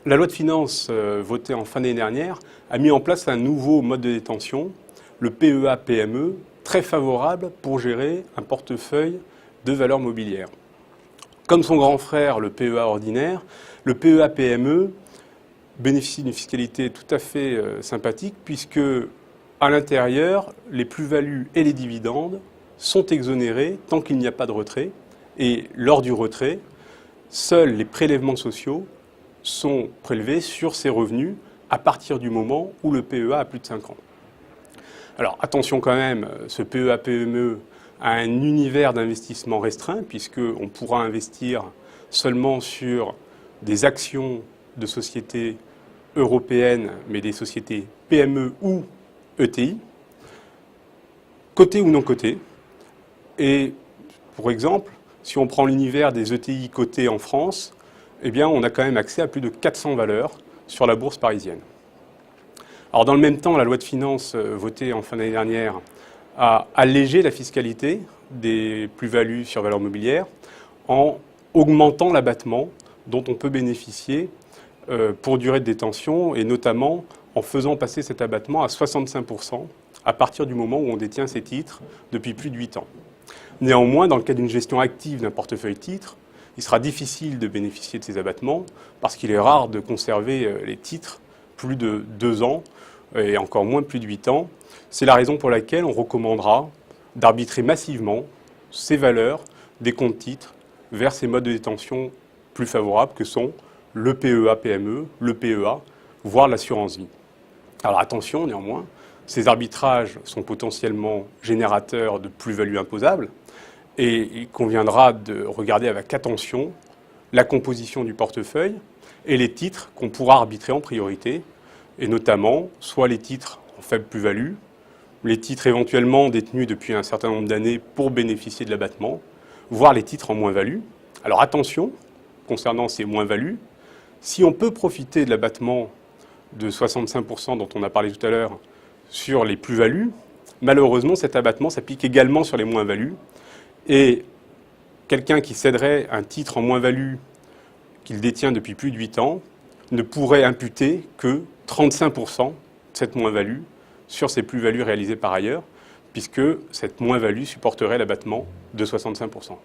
La loi de finances votée en fin d'année dernière a mis en place un nouveau mode de détention, le PEA-PME, très favorable pour gérer un portefeuille de valeurs mobilières. Comme son grand frère, le PEA ordinaire, le PEA-PME bénéficie d'une fiscalité tout à fait sympathique puisque à l'intérieur, les plus-values et les dividendes sont exonérés tant qu'il n'y a pas de retrait. Et lors du retrait, seuls les prélèvements sociaux sont prélevés sur ces revenus à partir du moment où le PEA a plus de 5 ans. Alors attention quand même, ce PEA-PME a un univers d'investissement restreint puisqu'on pourra investir seulement sur des actions de sociétés européennes, mais des sociétés PME ou ETI, cotées ou non cotées. Et pour exemple, si on prend l'univers des ETI cotées en France, eh bien, on a quand même accès à plus de 400 valeurs sur la bourse parisienne. Alors, dans le même temps, la loi de finances votée en fin d'année dernière a allégé la fiscalité des plus-values sur valeurs mobilières en augmentant l'abattement dont on peut bénéficier pour durée de détention et notamment en faisant passer cet abattement à 65% à partir du moment où on détient ces titres depuis plus de 8 ans. Néanmoins, dans le cas d'une gestion active d'un portefeuille titre, il sera difficile de bénéficier de ces abattements parce qu'il est rare de conserver les titres plus de 2 ans et encore moins plus de 8 ans. C'est la raison pour laquelle on recommandera d'arbitrer massivement ces valeurs des comptes titres vers ces modes de détention plus favorables que sont le PEA-PME, le PEA, voire l'assurance vie. Alors attention néanmoins, ces arbitrages sont potentiellement générateurs de plus-values imposables et il conviendra de regarder avec attention la composition du portefeuille et les titres qu'on pourra arbitrer en priorité, et notamment soit les titres en faible plus-value, les titres éventuellement détenus depuis un certain nombre d'années pour bénéficier de l'abattement, voire les titres en moins-value. Alors attention, concernant ces moins-values, si on peut profiter de l'abattement de 65% dont on a parlé tout à l'heure sur les plus-values, malheureusement cet abattement s'applique également sur les moins-values et quelqu'un qui céderait un titre en moins-value qu'il détient depuis plus de 8 ans ne pourrait imputer que 35% de cette moins-value sur ses plus-values réalisées par ailleurs, puisque cette moins-value supporterait l'abattement de 65%.